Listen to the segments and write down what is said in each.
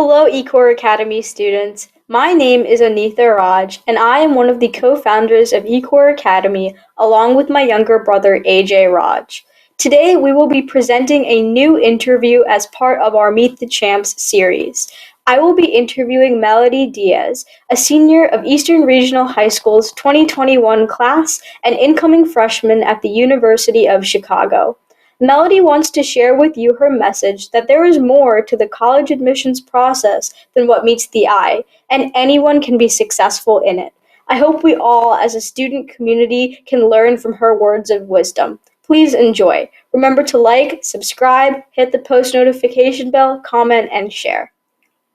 Hello, eCoreAcademy students. My name is Anita Raj, and I am one of the co-founders of eCoreAcademy, along with my younger brother, AJ Raj. Today, we will be presenting a new interview as part of our Meet the Champs series. I will be interviewing Melody Diaz, a senior of Eastern Regional High School's 2021 class and incoming freshman at the University of Chicago. Melody wants to share with you her message that there is more to the college admissions process than what meets the eye, and anyone can be successful in it. I hope we all, as a student community, can learn from her words of wisdom. Please enjoy. Remember to like, subscribe, hit the post notification bell, comment, and share.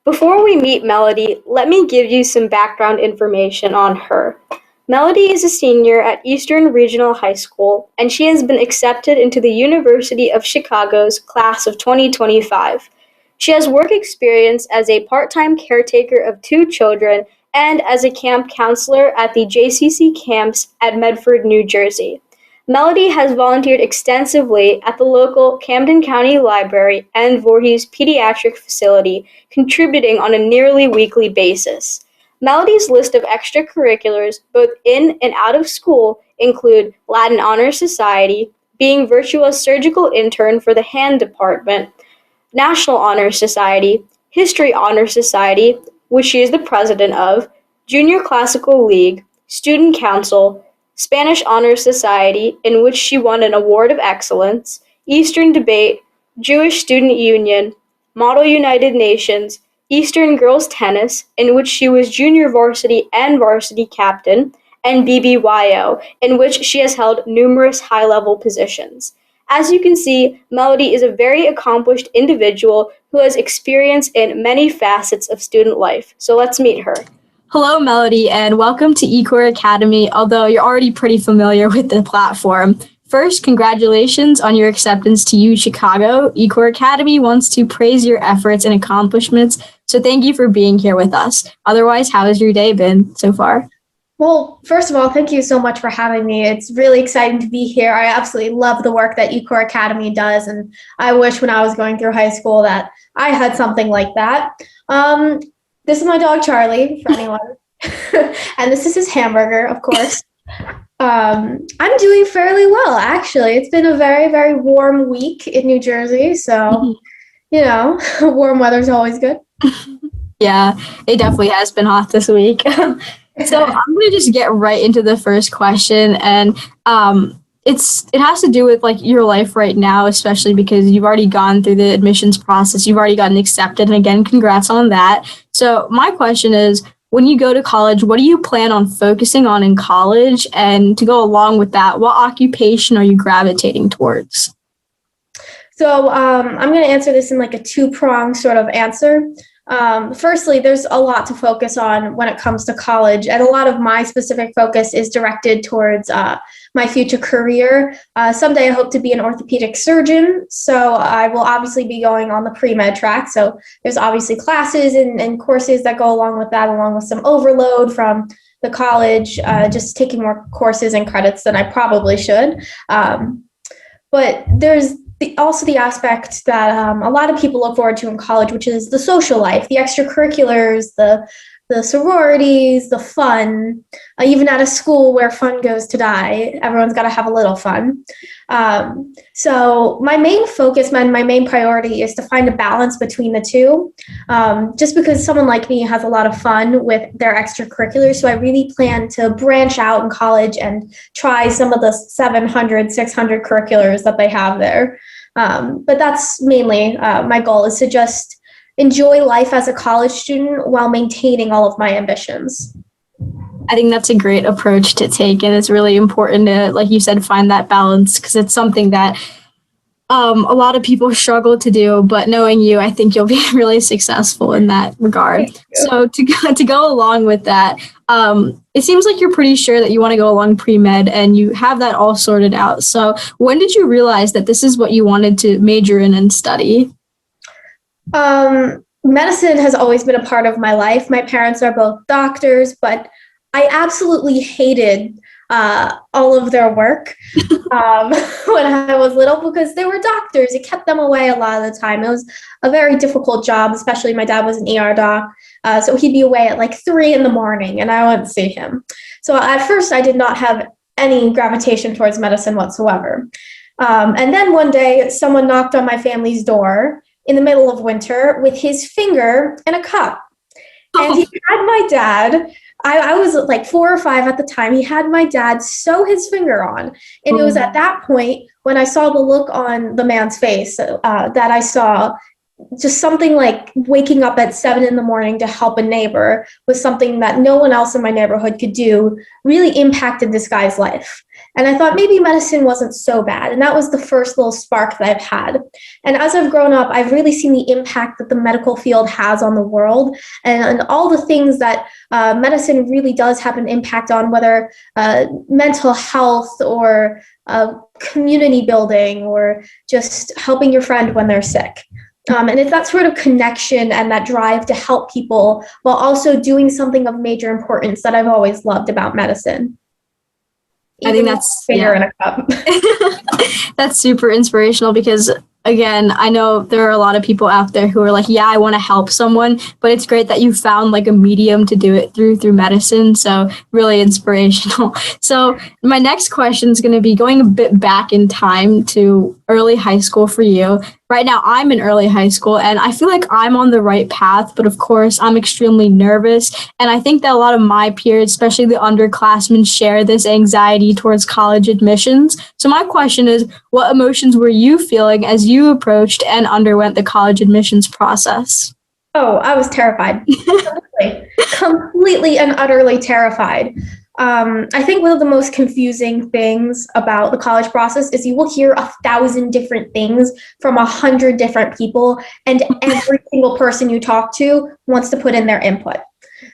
Before we meet Melody, let me give you some background information on her. Melody is a senior at Eastern Regional High School, and she has been accepted into the University of Chicago's class of 2025. She has work experience as a part-time caretaker of 2 children and as a camp counselor at the JCC camps at Medford, New Jersey. Melody has volunteered extensively at the local Camden County Library and Voorhees Pediatric Facility, contributing on a nearly weekly basis. Melody's list of extracurriculars, both in and out of school, include Latin Honor Society, being virtual surgical intern for the hand department, National Honor Society, History Honor Society, which she is the president of, Junior Classical League, Student Council, Spanish Honor Society, in which she won an Award of Excellence, Eastern Debate, Jewish Student Union, Model United Nations, Eastern Girls Tennis, in which she was junior varsity and varsity captain, and BBYO, in which she has held numerous high-level positions. As you can see, Melody is a very accomplished individual who has experience in many facets of student life. So let's meet her. Hello, Melody, and welcome to eCoreAcademy, although you're already pretty familiar with the platform. First, congratulations on your acceptance to uchicago. eCoreAcademy wants to praise your efforts and accomplishments, so thank you for being here with us. Otherwise, how has your day been so far? Well, first of all, thank you so much for having me. It's really exciting to be here. I absolutely love the work that eCoreAcademy does, and I wish when I was going through high school that I had something like that. This is my dog, Charlie, for anyone. And this is his hamburger, of course. I'm doing fairly well, actually. It's been a very, very warm week in New Jersey, so, warm weather's always good. Yeah, it definitely has been hot this week. So I'm going to just get right into the first question, and it has to do with like your life right now, especially because you've already gone through the admissions process. You've already gotten accepted, and again, congrats on that. So my question is, when you go to college, what do you plan on focusing on in college? And to go along with that, what occupation are you gravitating towards? So I'm going to answer this in like a 2-pronged sort of answer. Firstly, there's a lot to focus on when it comes to college, and a lot of my specific focus is directed towards my future career. Someday I hope to be an orthopedic surgeon, so I will obviously be going on the pre-med track. So there's obviously classes and courses that go along with that, along with some overload from the college, just taking more courses and credits than I probably should. But there's also the aspect that a lot of people look forward to in college, which is the social life, the extracurriculars, the sororities, the fun, even at a school where fun goes to die. Everyone's got to have a little fun. So my main focus, my main priority is to find a balance between the two, just because someone like me has a lot of fun with their extracurriculars. So I really plan to branch out in college and try some of the 700, 600 curriculars that they have there. But that's mainly my goal, is to just enjoy life as a college student while maintaining all of my ambitions. I think that's a great approach to take, and it's really important to, like you said, find that balance, because it's something that a lot of people struggle to do, but knowing you, I think you'll be really successful in that regard. So to go along with that, it seems like you're pretty sure that you want to go along pre-med and you have that all sorted out. So when did you realize that this is what you wanted to major in and study? Medicine has always been a part of my life. My parents are both doctors, but I absolutely hated all of their work when I was little because they were doctors. It kept them away a lot of the time. It was a very difficult job, especially my dad was an ER doc. So he'd be away at like 3 a.m. and I wouldn't see him. So at first I did not have any gravitation towards medicine whatsoever. And then one day someone knocked on my family's door in the middle of winter with his finger in a cup. And he had my dad, I was like 4 or 5 at the time, he had my dad sew his finger on. And it was at that point when I saw the look on the man's face that I saw just something like waking up at 7 a.m. to help a neighbor was something that no one else in my neighborhood could do, really impacted this guy's life. And I thought maybe medicine wasn't so bad. And that was the first little spark that I've had. And as I've grown up, I've really seen the impact that the medical field has on the world and all the things that medicine really does have an impact on, whether mental health or community building or just helping your friend when they're sick. And it's that sort of connection and that drive to help people while also doing something of major importance that I've always loved about medicine. I think that's in a cup. That's super inspirational because, again, I know there are a lot of people out there who are like, yeah, I want to help someone, but it's great that you found like a medium to do it through medicine. So really inspirational. So my next question is going to be going a bit back in time to early high school for you. Right now, I'm in early high school and I feel like I'm on the right path, but of course, I'm extremely nervous. And I think that a lot of my peers, especially the underclassmen, share this anxiety towards college admissions. So my question is, what emotions were you feeling as you approached and underwent the college admissions process? Oh, I was terrified. Completely and utterly terrified. I think one of the most confusing things about the college process is you will hear 1,000 different things from 100 different people, and every single person you talk to wants to put in their input.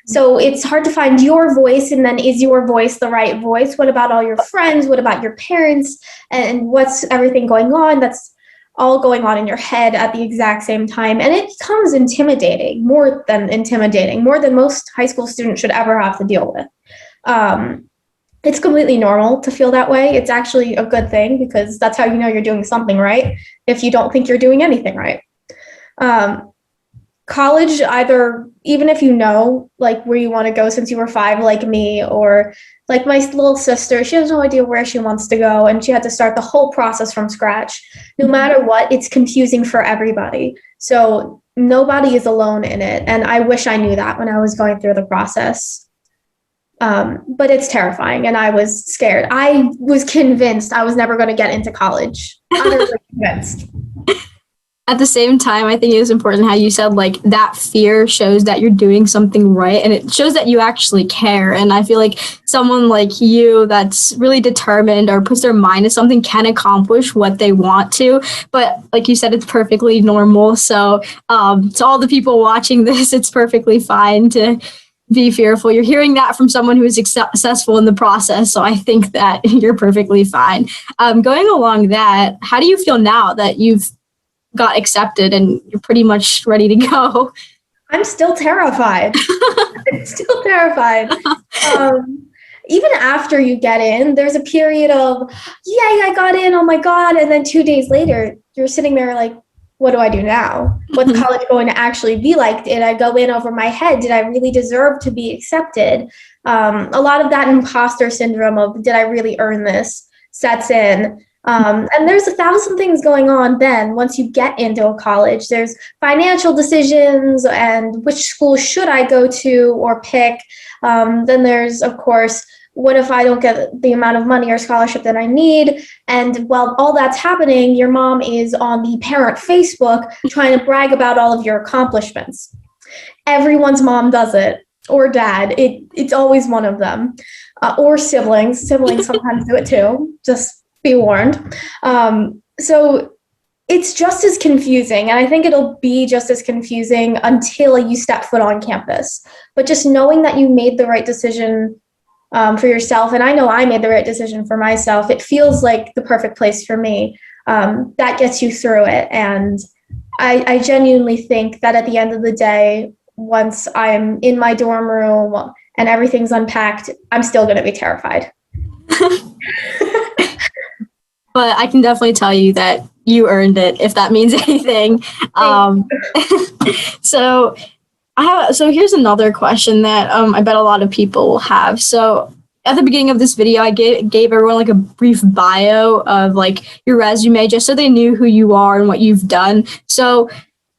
So it's hard to find your voice, and then is your voice the right voice? What about all your friends? What about your parents? And what's everything going on? That's all going on in your head at the exact same time. And it becomes intimidating, more than most high school students should ever have to deal with. It's completely normal to feel that way. It's actually a good thing because that's how you know you're doing something right if you don't think you're doing anything right. College, either even if you know like where you want to go since you were 5 like me, or like my little sister, she has no idea where she wants to go and she had to start the whole process from scratch. No matter what, it's confusing for everybody. So nobody is alone in it. And I wish I knew that when I was going through the process. But it's terrifying and I was scared. I was convinced I was never going to get into college. Utterly convinced. At the same time, I think it was important how you said like that fear shows that you're doing something right and it shows that you actually care. And I feel like someone like you that's really determined or puts their mind to something can accomplish what they want to. But like you said, it's perfectly normal. So to all the people watching this, it's perfectly fine to be fearful. You're hearing that from someone who is successful in the process. So I think that you're perfectly fine. Going along that, how do you feel now that you've got accepted and you're pretty much ready to go? I'm still terrified. Even after you get in, there's a period of, yay, I got in, oh my God. And then 2 days later, you're sitting there like, what do I do now? What's college going to actually be like? Did I go in over my head? Did I really deserve to be accepted? A lot of that imposter syndrome of, did I really earn this, sets in. And there's 1,000 things going on then once you get into a college. There's financial decisions and which school should I go to or pick. Then there's, of course, what if I don't get the amount of money or scholarship that I need? And while all that's happening, your mom is on the parent Facebook trying to brag about all of your accomplishments. Everyone's mom does it, or dad. It's always one of them, or siblings. Siblings sometimes do it too. Just be warned. So it's just as confusing, and I think it'll be just as confusing until you step foot on campus. But just knowing that you made the right decision for yourself, and I know I made the right decision for myself, it feels like the perfect place for me. That gets you through it, and I genuinely think that at the end of the day, once I'm in my dorm room and everything's unpacked, I'm still going to be terrified. But I can definitely tell you that you earned it, if that means anything. So so here's another question that I bet a lot of people will have. So at the beginning of this video, I gave everyone like a brief bio of like your resume, just so they knew who you are and what you've done. So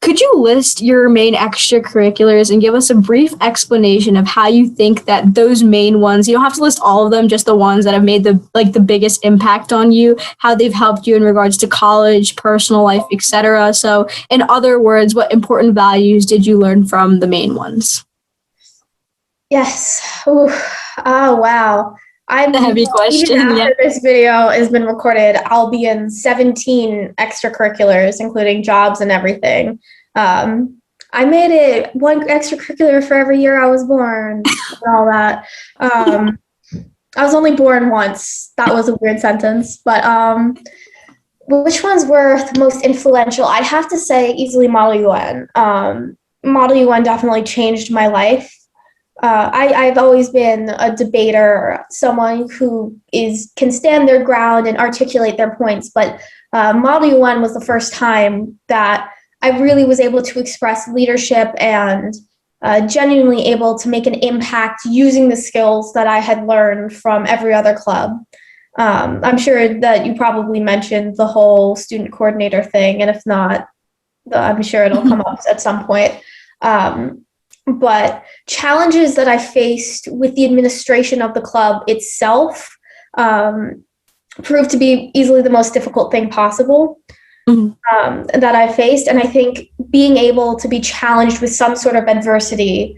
could you list your main extracurriculars and give us a brief explanation of how you think that those main ones, you don't have to list all of them, just the ones that have made the biggest impact on you, how they've helped you in regards to college, personal life, etc. So in other words, what important values did you learn from the main ones? Yes. Ooh. Oh, wow. A heavy question. Even after this video has been recorded, I'll be in 17 extracurriculars, including jobs and everything. I made it one extracurricular for every year I was born and all that. I was only born once. That was a weird sentence. But which ones were the most influential? I'd have to say easily Model UN. Model UN definitely changed my life. I've always been a debater, someone who can stand their ground and articulate their points. But Model UN was the first time that I really was able to express leadership and genuinely able to make an impact using the skills that I had learned from every other club. I'm sure that you probably mentioned the whole student coordinator thing, and if not, I'm sure it'll come up at some point. But challenges that I faced with the administration of the club itself proved to be easily the most difficult thing possible that I faced. And I think being able to be challenged with some sort of adversity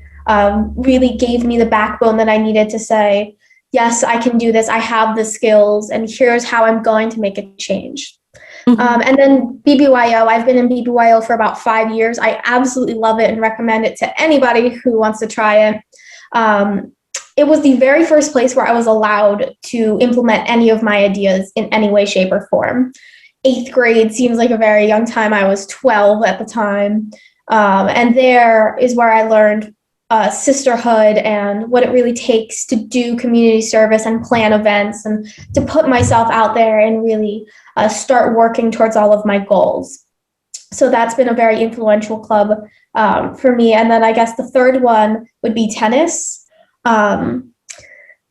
really gave me the backbone that I needed to say, yes, I can do this. I have the skills, and here's how I'm going to make a change. And then BBYO, I've been in BBYO for about 5 years. I absolutely love it and recommend it to anybody who wants to try it. It was the very first place where I was allowed to implement any of my ideas in any way, shape, or form. 8th grade seems like a very young time. I was 12 at the time. And there is where I learned sisterhood and what it really takes to do community service and plan events and to put myself out there and really start working towards all of my goals. So that's been a very influential club for me. And then I guess the third one would be tennis. And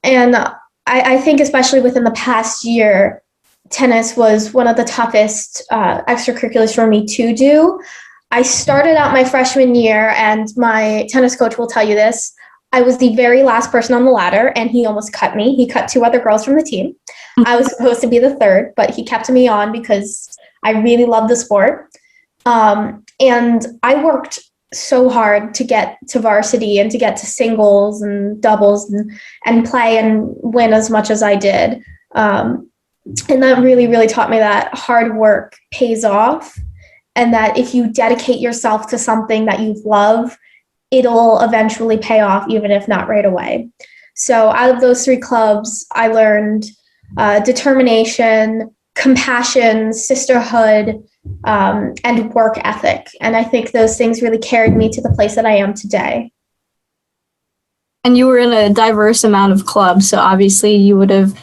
I think especially within the past year, tennis was one of the toughest extracurriculars for me to do. I started out my freshman year, and my tennis coach will tell you this. I was the very last person on the ladder, and he almost cut me. He cut 2 other girls from the team. I was supposed to be the third, but he kept me on because I really loved the sport. And I worked so hard to get to varsity and to get to singles and doubles and play and win as much as I did. And that really, really taught me that hard work pays off, and that if you dedicate yourself to something that you love, it'll eventually pay off, even if not right away. So out of those 3 clubs, I learned determination, compassion, sisterhood, and work ethic. And I think those things really carried me to the place that I am today. And you were in a diverse amount of clubs, so obviously you would have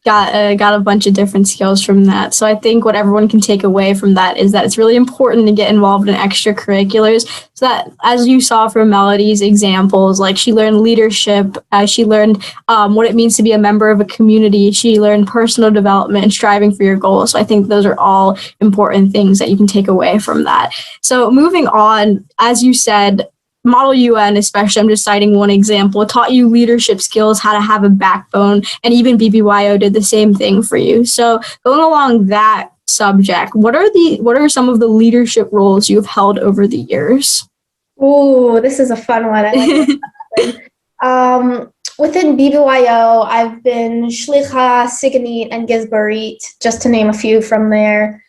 got a bunch of different skills from that. So I think what everyone can take away from that is that it's really important to get involved in extracurriculars, so that, as you saw from Melody's examples, like she learned leadership, she learned what it means to be a member of a community, she learned personal development and striving for your goals. So I think those are all important things that you can take away from that. So moving on, as you said, Model UN, especially, I'm just citing one example, taught you leadership skills, how to have a backbone, and even BBYO did the same thing for you. So going along that subject, what are some of the leadership roles you've held over the years? Ooh, this is a fun one. I like within BBYO, I've been Shlicha, Siganit, and Gizbarit, just to name a few from there.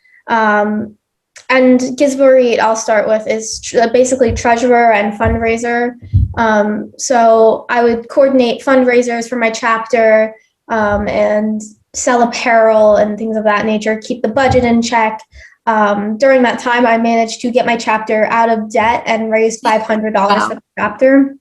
And Gizbarit, I'll start with, is basically treasurer and fundraiser. So I would coordinate fundraisers for my chapter and sell apparel and things of that nature, keep the budget in check. During that time, I managed to get my chapter out of debt and raise $500 for the chapter.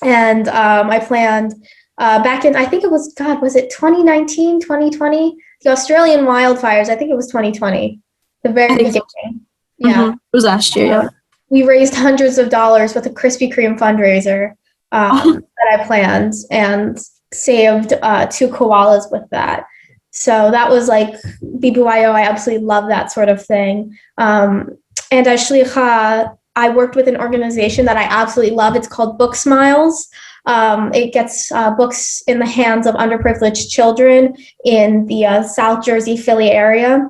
And I planned back in, I think it was, God, was it 2019, 2020? The Australian wildfires, I think it was 2020, the very beginning. Yeah. It was last year, yeah. We raised hundreds of dollars with a Krispy Kreme fundraiser that I planned, and saved 2 koalas with that. So that was like BBYO. I absolutely love that sort of thing. And as shlicha, I worked with an organization that I absolutely love. It's called Book Smiles. It gets books in the hands of underprivileged children in the South Jersey, Philly area.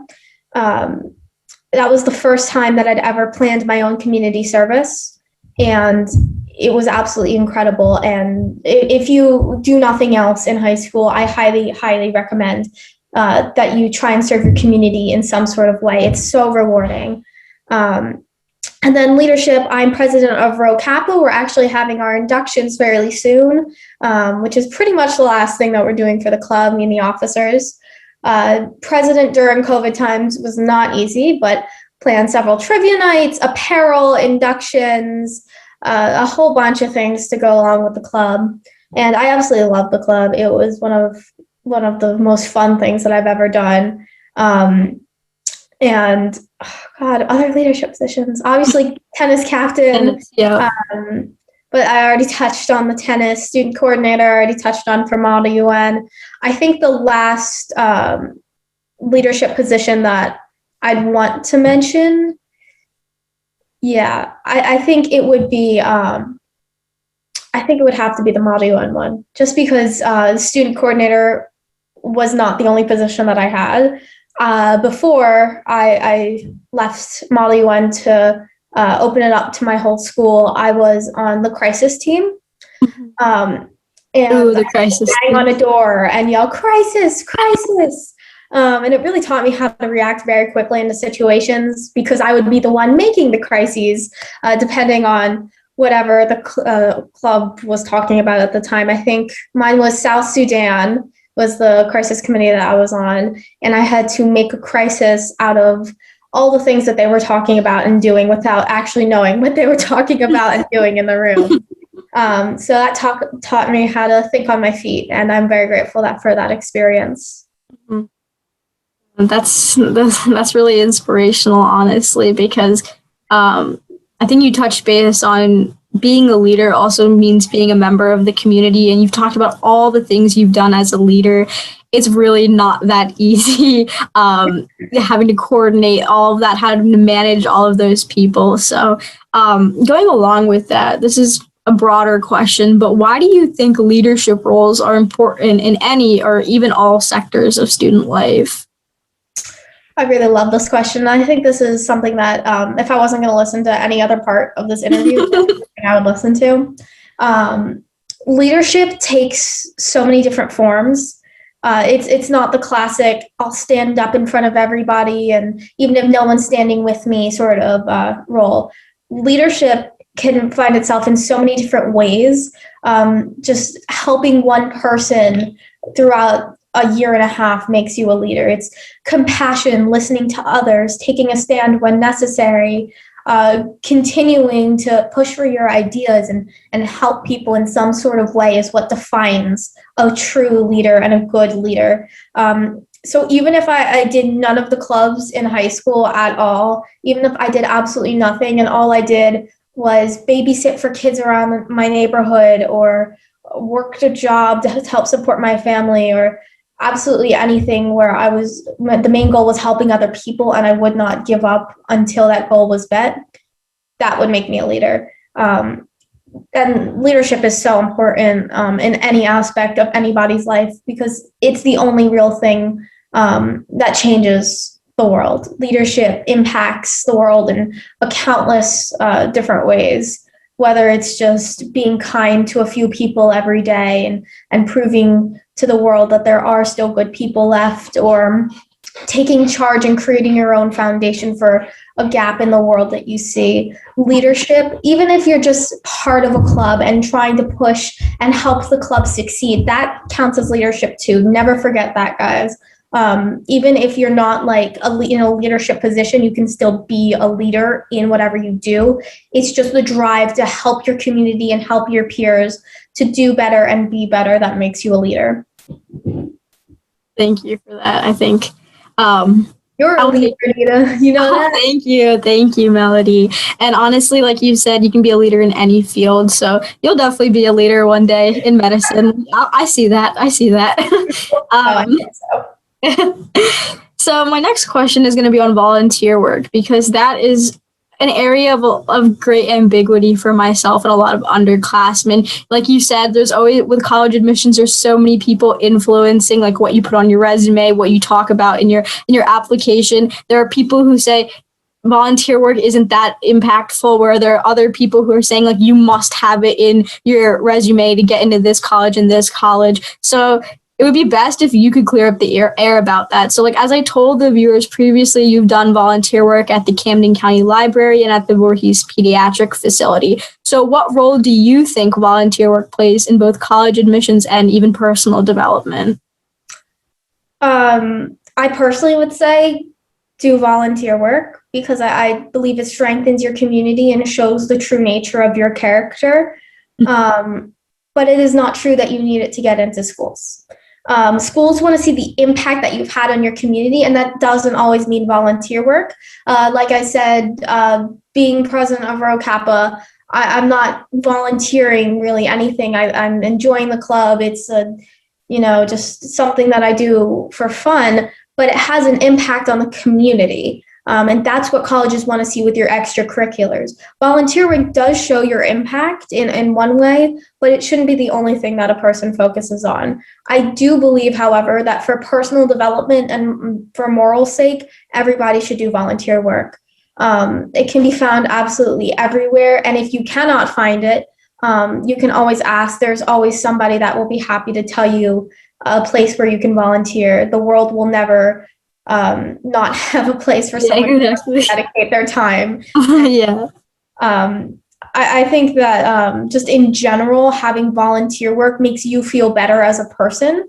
That was the first time that I'd ever planned my own community service, and it was absolutely incredible. And if you do nothing else in high school, I highly, highly recommend that you try and serve your community in some sort of way. It's so rewarding. And then leadership, I'm president of Rho Kappa. We're actually having our inductions fairly soon, which is pretty much the last thing that we're doing for the club, me and the officers. President during COVID times was not easy, but planned several trivia nights, apparel, inductions, a whole bunch of things to go along with the club. And I absolutely love the club. It was one of the most fun things that I've ever done. And other leadership positions, obviously tennis captain. Yeah. But I already touched on the tennis student coordinator. I already touched on for Model UN. I think the last leadership position that I'd want to mention, I think it would be, I think it would have to be the Model UN one, just because the student coordinator was not the only position that I had. Before I left Model UN to open it up to my whole school, I was on the crisis team. And the crisis bang on a door and yell, crisis, crisis. And it really taught me how to react very quickly into situations, because I would be the one making the crises, depending on whatever the club was talking about at the time. I think mine was South Sudan was the crisis committee that I was on, and I had to make a crisis out of all the things that they were talking about and doing without actually knowing what they were talking about and doing in the room. So that taught me how to think on my feet, and I'm very grateful for that experience. That's really inspirational, honestly, because I think you touched base on being a leader also means being a member of the community, and you've talked about all the things you've done as a leader. It's really not that easy, having to coordinate all of that, having to manage all of those people. So going along with that, this is a broader question, but why do you think leadership roles are important in any or even all sectors of student life? I really love this question. I think this is something that if I wasn't going to listen to any other part of this interview, I would listen to. Leadership takes so many different forms. It's not the classic, I'll stand up in front of everybody, and even if no one's standing with me sort of role. Leadership can find itself in so many different ways. Just helping one person throughout a year and a half makes you a leader. It's compassion, listening to others, taking a stand when necessary, continuing to push for your ideas and help people in some sort of way is what defines a true leader and a good leader. So even if I did none of the clubs in high school at all, even if I did absolutely nothing and all I did was babysit for kids around my neighborhood or worked a job to help support my family, or absolutely anything where the main goal was helping other people and I would not give up until that goal was met, that would make me a leader. And leadership is so important in any aspect of anybody's life, because it's the only real thing that changes the world. Leadership impacts the world in countless different ways, whether it's just being kind to a few people every day and proving to the world that there are still good people left, or taking charge and creating your own foundation for a gap in the world that you see. Leadership, even if you're just part of a club and trying to push and help the club succeed, that counts as leadership too. Never forget that, guys. Even if you're not like in a leadership position, you can still be a leader in whatever you do. It's just the drive to help your community and help your peers to do better and be better that makes you a leader. Thank you for that. I think you're a leader, Anita. You know that? Thank you, Melody. And honestly, like you said, you can be a leader in any field. So you'll definitely be a leader one day in medicine. I see that. I think so. So my next question is going to be on volunteer work, because that is an area of great ambiguity for myself and a lot of underclassmen. Like you said, there's always, with college admissions, there's so many people influencing like what you put on your resume, what you talk about in your application. There are people who say volunteer work isn't that impactful, where there are other people who are saying like you must have it in your resume to get into this college and this college. So it would be best if you could clear up the air about that. So like, as I told the viewers previously, you've done volunteer work at the Camden County Library and at the Voorhees Pediatric Facility. So what role do you think volunteer work plays in both college admissions and even personal development? I personally would say do volunteer work, because I believe it strengthens your community and it shows the true nature of your character. But it is not true that you need it to get into schools. Schools want to see the impact that you've had on your community, and that doesn't always mean volunteer work. Like I said, being president of Rho Kappa, I'm not volunteering really anything. I'm enjoying the club. It's just something that I do for fun, but it has an impact on the community. And that's what colleges want to see with your extracurriculars. Volunteer work does show your impact in one way, but it shouldn't be the only thing that a person focuses on. I do believe, however, that for personal development and for moral sake, everybody should do volunteer work. It can be found absolutely everywhere. And if you cannot find it, you can always ask. There's always somebody that will be happy to tell you a place where you can volunteer. The world will never not have a place for someone to dedicate their time. Yeah. I think that just in general, having volunteer work makes you feel better as a person,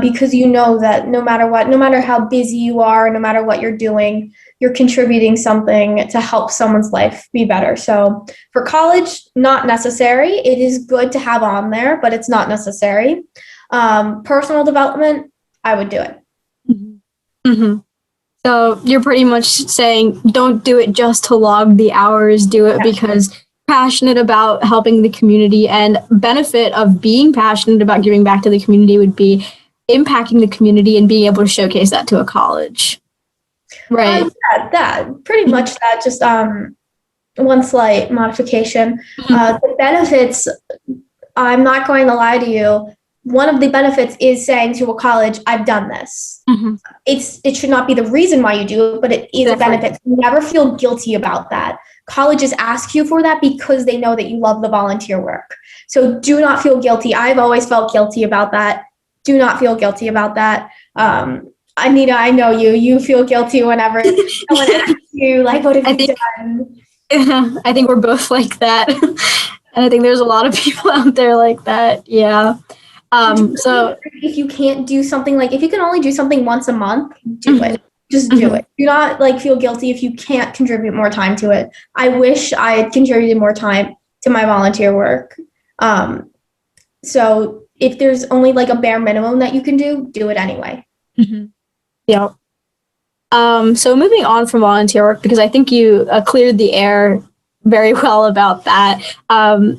because you know that no matter how busy you are, no matter what you're doing, you're contributing something to help someone's life be better. So for college, not necessary. It is good to have on there, but it's not necessary. Personal development, I would do it. Mm-hmm. So you're pretty much saying don't do it just to log the hours, do it because passionate about helping the community, and benefit of being passionate about giving back to the community would be impacting the community and being able to showcase that to a college. Right. That pretty much that. Just one slight modification. The benefits, I'm not going to lie to you. One of the benefits is saying to a college, I've done this. Mm-hmm. It should not be the reason why you do it, but it is a benefit. Never feel guilty about that. Colleges ask you for that because they know that you love the volunteer work. So do not feel guilty. I've always felt guilty about that. Do not feel guilty about that. Anita, I know you feel guilty whenever someone asks you, like, what have you done? I think we're both like that. And I think there's a lot of people out there like that. Yeah. So if you can't do something, like if you can only do something once a month, do it. Just do it. Do not feel guilty if you can't contribute more time to it. I wish I had contributed more time to my volunteer work. So if there's only a bare minimum that you can do it anyway. Mm-hmm. Yeah. So moving on from volunteer work, because I think you cleared the air very well about that.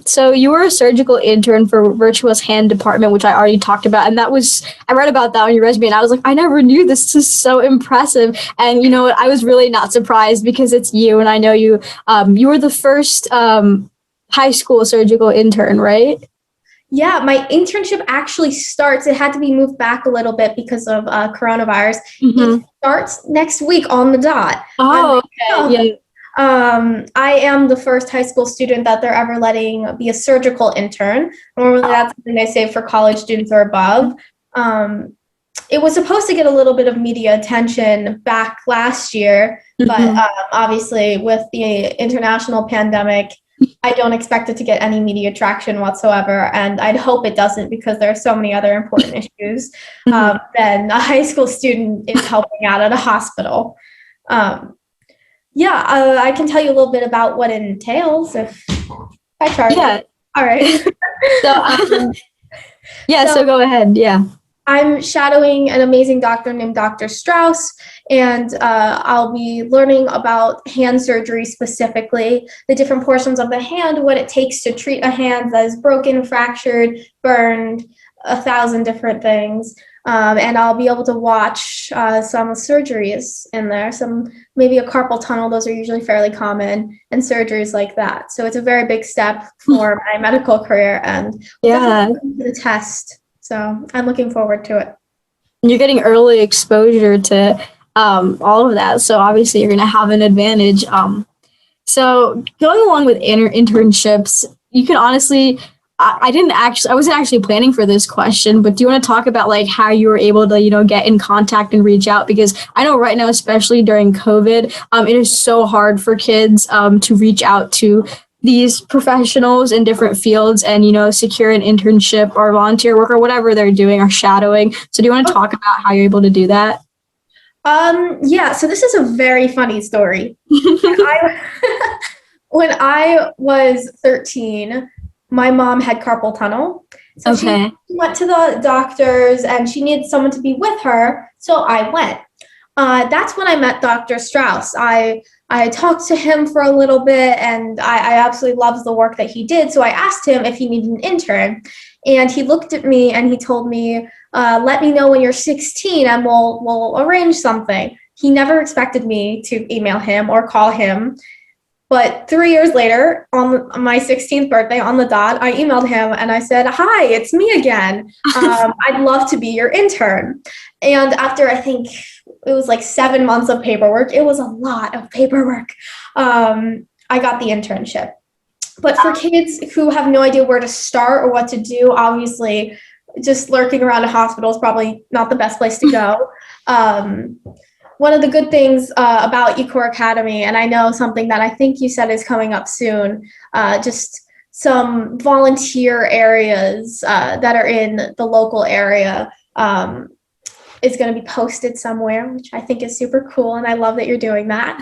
So you were a surgical intern for Virtuous Hand Department, which I already talked about. And I read about that on your resume and I was like, I never knew this. This is so impressive. And you know what? I was really not surprised because it's you. And I know you were the first high school surgical intern, right? Yeah, my internship actually starts. It had to be moved back a little bit because of coronavirus. Mm-hmm. It starts next week on the dot. Oh, okay. Yeah. I am the first high school student that they're ever letting be a surgical intern. Normally that's something they save for college students or above. It was supposed to get a little bit of media attention back last year, but obviously with the international pandemic, I don't expect it to get any media traction whatsoever, and I'd hope it doesn't because there are so many other important issues than a high school student is helping out at a hospital. I can tell you a little bit about what it entails if I try. Yeah. All right. So go ahead. Yeah. I'm shadowing an amazing doctor named Dr. Strauss, and I'll be learning about hand surgery specifically, the different portions of the hand, what it takes to treat a hand that is broken, fractured, burned, 1,000 different things. And I'll be able to watch some surgeries in there, maybe a carpal tunnel, those are usually fairly common, and surgeries like that. So it's a very big step for my medical career, and the test. So I'm looking forward to it. You're getting early exposure to all of that. So obviously you're going to have an advantage. So going along with internships, you can honestly, I wasn't actually planning for this question, but do you want to talk about like how you were able to, get in contact and reach out? Because I know right now, especially during COVID, it is so hard for kids to reach out to these professionals in different fields and, secure an internship or volunteer work or whatever they're doing or shadowing. So do you want to talk about how you're able to do that? So this is a very funny story. When I was 13, my mom had carpal tunnel. So she went to the doctors and she needed someone to be with her. So I went. That's when I met Dr. Strauss. I talked to him for a little bit and I absolutely loved the work that he did. So I asked him if he needed an intern, and he looked at me and he told me, let me know when you're 16 and we'll arrange something. He never expected me to email him or call him. But 3 years later, on my 16th birthday on the dot, I emailed him and I said, hi, it's me again. I'd love to be your intern. And after, I think it was like 7 months of paperwork, it was a lot of paperwork, I got the internship. But for kids who have no idea where to start or what to do, obviously, just lurking around a hospital is probably not the best place to go. One of the good things about eCoreAcademy, and I know something that I think you said is coming up soon, just some volunteer areas that are in the local area is going to be posted somewhere, which I think is super cool, and I love that you're doing that.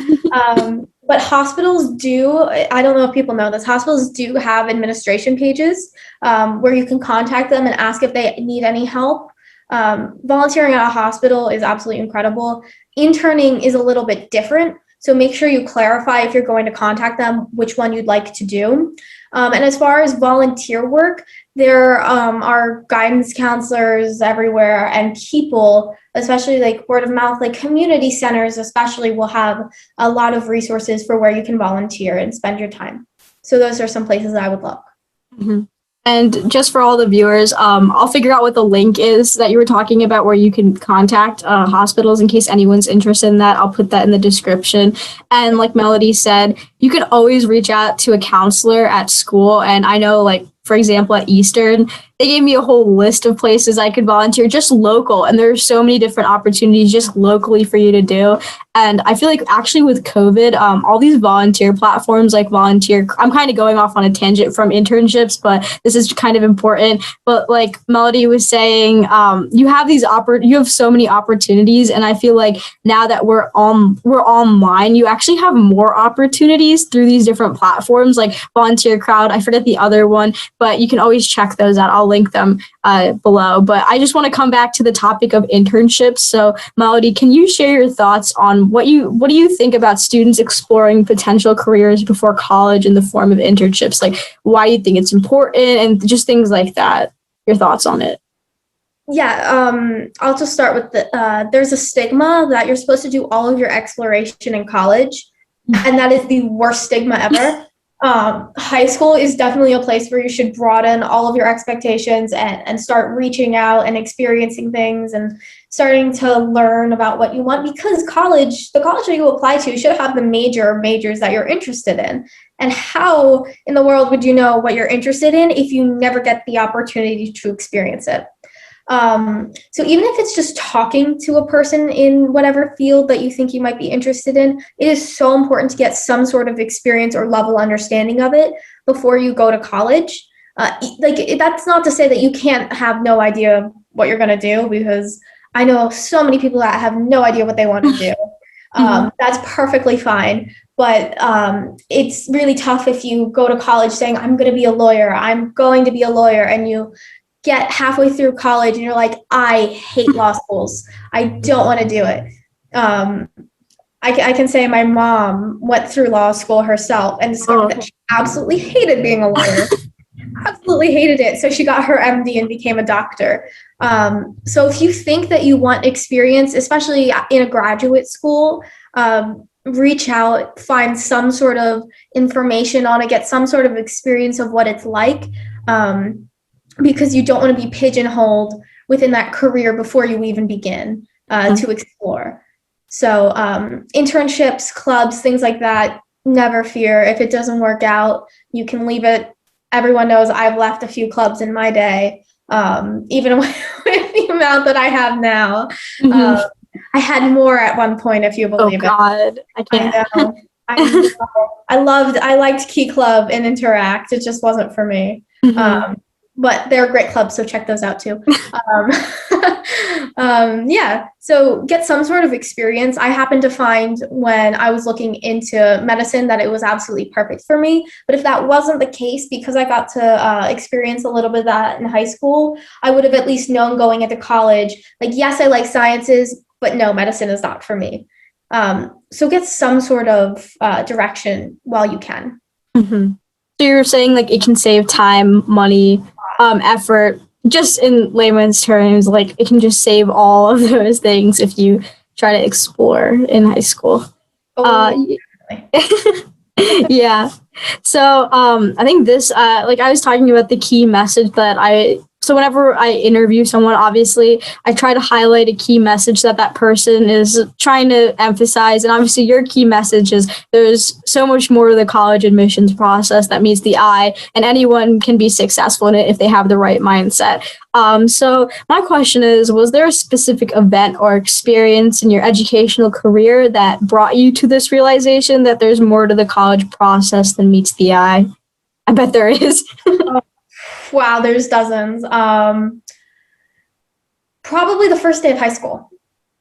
But hospitals do, I don't know if people know this, hospitals do have administration pages where you can contact them and ask if they need any help. Volunteering at a hospital is absolutely incredible. Interning is a little bit different, so make sure you clarify if you're going to contact them which one you'd like to do. And as far as volunteer work, there are guidance counselors everywhere, and people, especially like word of mouth, like community centers especially, will have a lot of resources for where you can volunteer and spend your time. So those are some places I would look. Mm-hmm. And just for all the viewers, I'll figure out what the link is that you were talking about where you can contact hospitals in case anyone's interested in that. I'll put that in the description. And like Melody said, you can always reach out to a counselor at school. And I know, like, for example, at Eastern, they gave me a whole list of places I could volunteer, just local. And there's so many different opportunities just locally for you to do. And I feel like actually with COVID, all these volunteer platforms like Volunteer, I'm kind of going off on a tangent from internships, but this is kind of important. But like Melody was saying, you have you have so many opportunities. And I feel like now that we're online, you actually have more opportunities through these different platforms like Volunteer Crowd. I forget the other one, but you can always check those out. I'll link them below. But I just want to come back to the topic of internships. So Melody, can you share your thoughts on what do you think about students exploring potential careers before college in the form of internships? Like, why you think it's important and just things like that. Your thoughts on it? Yeah, I'll just start with there's a stigma that you're supposed to do all of your exploration in college, and that is the worst stigma ever. High school is definitely a place where you should broaden all of your expectations and start reaching out and experiencing things and starting to learn about what you want, because the college that you apply to should have the majors that you're interested in. And how in the world would you know what you're interested in if you never get the opportunity to experience it? So even if it's just talking to a person in whatever field that you think you might be interested in, it is so important to get some sort of experience or level understanding of it before you go to college. Like, that's not to say that you can't have no idea what you're going to do, because I know so many people that have no idea what they want to do. That's perfectly fine. But it's really tough if you go to college saying, I'm going to be a lawyer, I'm going to be a lawyer, and you get halfway through college and you're like, I hate law schools, I don't want to do it. I can say my mom went through law school herself and discovered that she absolutely hated being a lawyer. Absolutely hated it. So she got her MD and became a doctor. So if you think that you want experience, especially in a graduate school, reach out, find some sort of information on it, get some sort of experience of what it's like, because you don't want to be pigeonholed within that career before you even begin to explore. So internships, clubs, things like that, never fear. If it doesn't work out, you can leave it. Everyone knows I've left a few clubs in my day, even with the amount that I have now. I had more at one point, if you believe it. Oh God, I can't. I liked Key Club and Interact. It just wasn't for me. But they're great clubs, so check those out too. Yeah, so get some sort of experience. I happened to find when I was looking into medicine that it was absolutely perfect for me. But if that wasn't the case, because I got to experience a little bit of that in high school, I would have at least known going into college, like, yes, I like sciences, but no, medicine is not for me. So get some sort of direction while you can. So you're saying like it can save time, money, effort, just in layman's terms, like it can just save all of those things if you try to explore in high school. Yeah. So I think this, like I was talking about the key message that so whenever I interview someone, obviously I try to highlight a key message that person is trying to emphasize. And obviously your key message is there's so much more to the college admissions process that meets the eye, and anyone can be successful in it if they have the right mindset. So my question is, was there a specific event or experience in your educational career that brought you to this realization that there's more to the college process than meets the eye? I bet there is. Wow, there's dozens. Probably the first day of high school.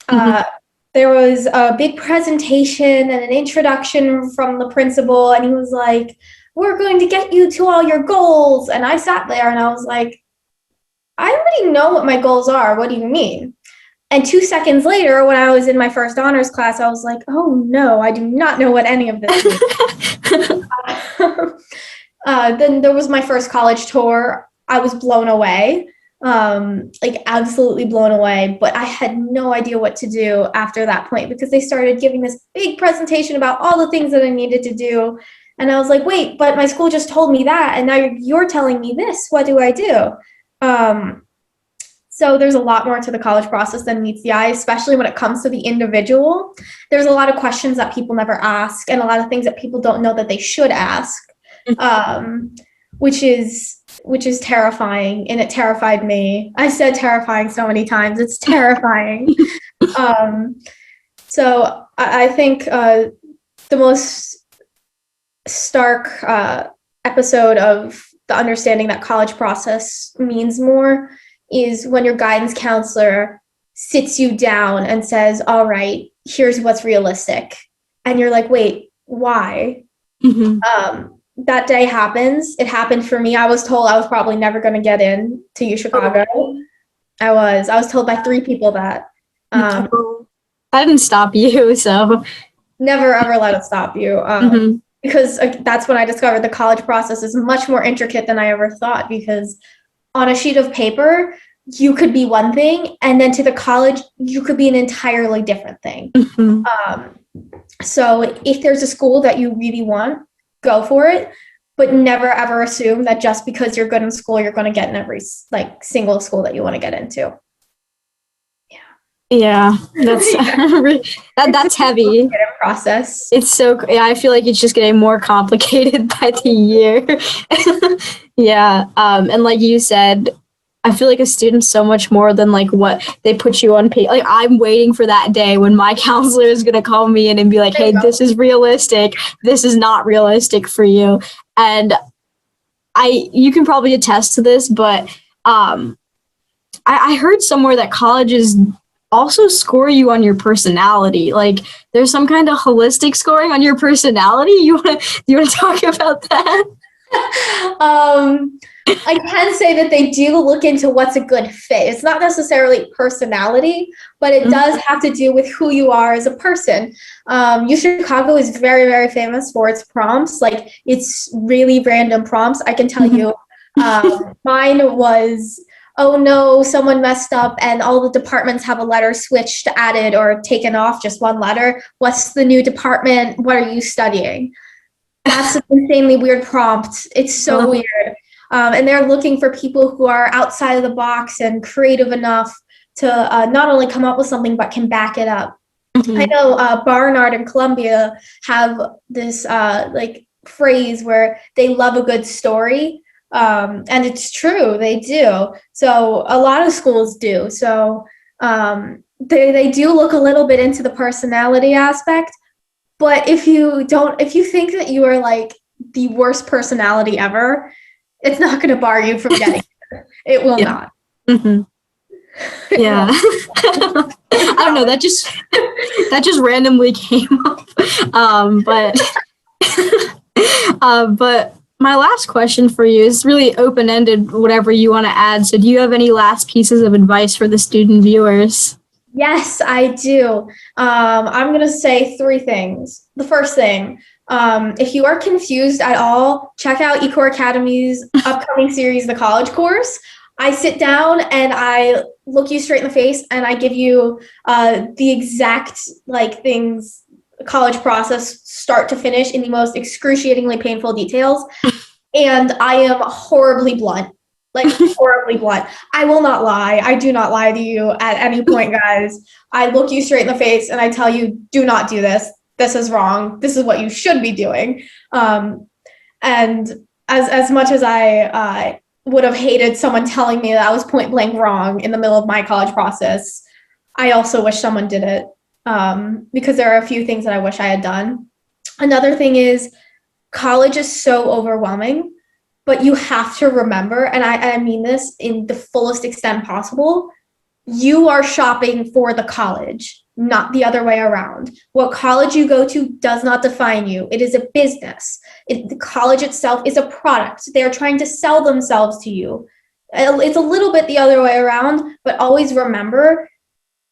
There was a big presentation and an introduction from the principal, and he was like, we're going to get you to all your goals. And I sat there and I was like, I already know what my goals are. What do you mean? And 2 seconds later, when I was in my first honors class, I was like, oh no, I do not know what any of this means. Then there was my first college tour. I was blown away, like absolutely blown away, but I had no idea what to do after that point, because they started giving this big presentation about all the things that I needed to do. And I was like, wait, but my school just told me that, and now you're telling me this. What do I do? So there's a lot more to the college process than meets the eye, especially when it comes to the individual. There's a lot of questions that people never ask, and a lot of things that people don't know that they should ask. Which is terrifying, and it terrified me. I said terrifying so many times. It's terrifying. So I think the most stark episode of the understanding that college process means more is when your guidance counselor sits you down and says, all right, here's what's realistic. And you're like, wait, why? That day happens. It happened for me. I was told I was probably never going to get in to uchicago. I was told by 3 people that. That didn't stop you, so. Never ever let it stop you. Because that's when I discovered the college process is much more intricate than I ever thought, because on a sheet of paper, you could be one thing, and then to the college, you could be an entirely different thing. So if there's a school that you really want, go for it, but never ever assume that just because you're good in school, you're going to get in every single school that you want to get into. Yeah, that's that's heavy. Process. It's so, yeah, I feel like it's just getting more complicated by the year. Yeah, and like you said, I feel like a student's so much more than like what they put you on page. Like I'm waiting for that day when my counselor is going to call me in and be like, hey, this is realistic. This is not realistic for you. And you can probably attest to this, but I heard somewhere that colleges also score you on your personality. Like there's some kind of holistic scoring on your personality. You want to talk about that? I can say that they do look into what's a good fit. It's not necessarily personality, but it does have to do with who you are as a person. uchicago is very, very famous for its prompts. Like it's really random prompts. I can tell you, mine was, oh no, someone messed up and all the departments have a letter switched, added, or taken off, just one letter. What's the new department? What are you studying? That's an insanely weird prompt. It's so weird. And they're looking for people who are outside of the box and creative enough to not only come up with something, but can back it up. I know Barnard and Columbia have this like phrase where they love a good story. And it's true, they do. So a lot of schools do. So they do look a little bit into the personality aspect. But if you think that you are like the worst personality ever, it's not going to bar you from getting it. It will not. Yeah. I don't know. That just randomly came up. But my last question for you is really open-ended, whatever you want to add. So do you have any last pieces of advice for the student viewers? Yes, I do. I'm going to say 3 things. The first thing, if you are confused at all, check out eCoreAcademy's upcoming series, The College Course. I sit down and I look you straight in the face and I give you the exact things, college process, start to finish, in the most excruciatingly painful details. And I am horribly blunt. Horribly blunt. I will not lie. I do not lie to you at any point, guys. I look you straight in the face and I tell you, do not do this. This is wrong. This is what you should be doing. And as much as I would have hated someone telling me that I was point blank wrong in the middle of my college process, I also wish someone did it, because there are a few things that I wish I had done. Another thing is college is so overwhelming. But you have to remember, and I mean this in the fullest extent possible, you are shopping for the college, not the other way around. What college you go to does not define you. It is a business. The college itself is a product. They're trying to sell themselves to you. It's a little bit the other way around, but always remember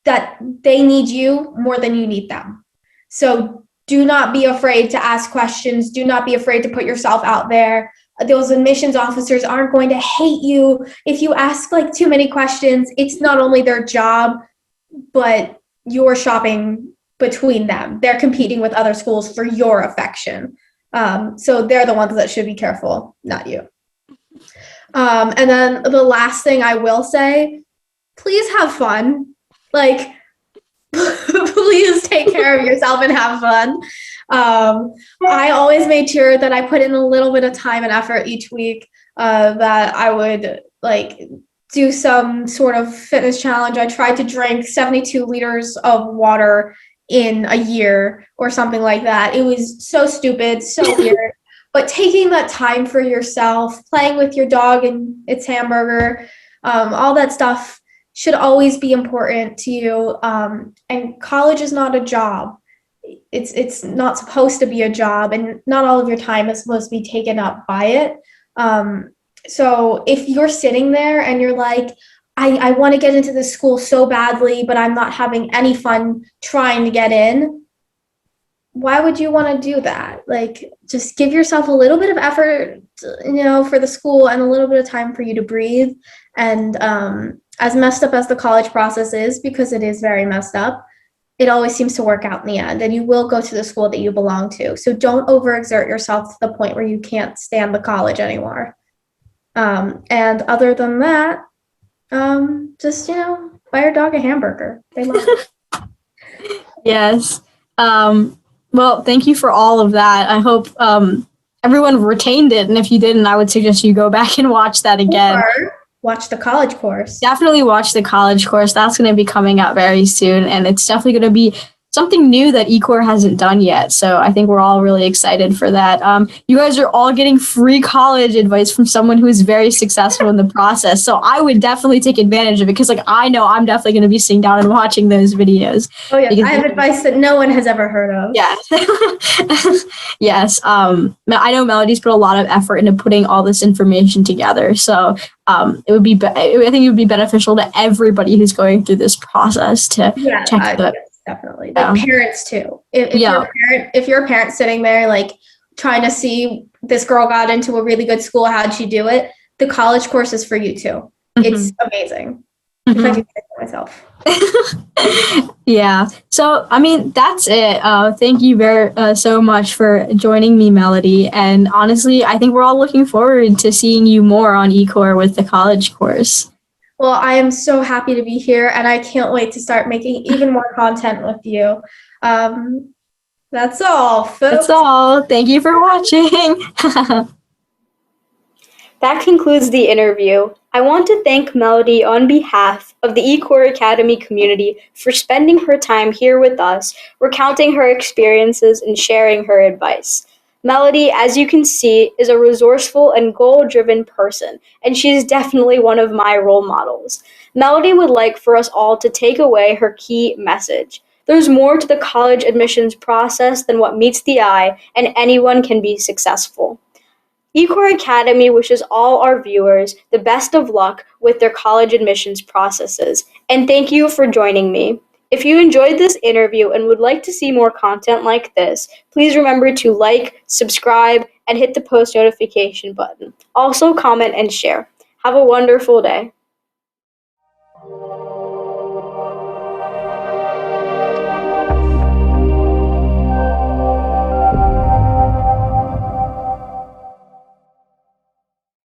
that they need you more than you need them. So do not be afraid to ask questions. Do not be afraid to put yourself out there. Those admissions officers aren't going to hate you if you ask too many questions. It's not only their job, but you're shopping between them. They're competing with other schools for your affection. So they're the ones that should be careful, not you. And then the last thing I will say, please have fun. Please take care of yourself and have fun. I always made sure that I put in a little bit of time and effort each week, that I would do some sort of fitness challenge. I tried to drink 72 liters of water in a year or something like that. It was so stupid, so weird. But taking that time for yourself, playing with your dog and its hamburger, all that stuff should always be important to you. And college is not a job. It's not supposed to be a job, and not all of your time is supposed to be taken up by it. So if you're sitting there and you're like, I want to get into this school so badly, but I'm not having any fun trying to get in, why would you want to do that? Just give yourself a little bit of effort, for the school, and a little bit of time for you to breathe. And as messed up as the college process is, because it is very messed up, it always seems to work out in the end, and you will go to the school that you belong to. So don't overexert yourself to the point where you can't stand the college anymore. And other than that, just, buy your dog a hamburger. They love it. Yes. Well, thank you for all of that. I hope everyone retained it. And if you didn't, I would suggest you go back and watch that again. watch the college course. Definitely watch the college course. That's going to be coming out very soon, and it's definitely going to be something new that eCore hasn't done yet. So I think we're all really excited for that. You guys are all getting free college advice from someone who is very successful in the process. So I would definitely take advantage of it because, like, I know I'm definitely going to be sitting down and watching those videos. Oh yeah, I have advice that no one has ever heard of. Yeah. Yes. I know Melody's put a lot of effort into putting all this information together. So it would be, I think it would be beneficial to everybody who's going through this process to check the. Yes, definitely. The parents too. If you're a parent sitting there like trying to see this girl got into a really good school, how'd she do it? The college course is for you too. It's amazing. If I can say it myself. Yeah. So, I mean, that's it. Thank you very so much for joining me, Melody. And honestly, I think we're all looking forward to seeing you more on eCore with the college course. Well, I am so happy to be here, and I can't wait to start making even more content with you. That's all, folks. That's all. Thank you for watching. That concludes the interview. I want to thank Melody on behalf of the eCoreAcademy community for spending her time here with us, recounting her experiences and sharing her advice. Melody, as you can see, is a resourceful and goal-driven person, and she is definitely one of my role models. Melody would like for us all to take away her key message. There's more to the college admissions process than what meets the eye, and anyone can be successful. eCoreAcademy wishes all our viewers the best of luck with their college admissions processes, and thank you for joining me. If you enjoyed this interview and would like to see more content like this, please remember to like, subscribe, and hit the post notification button. Also, comment and share. Have a wonderful day.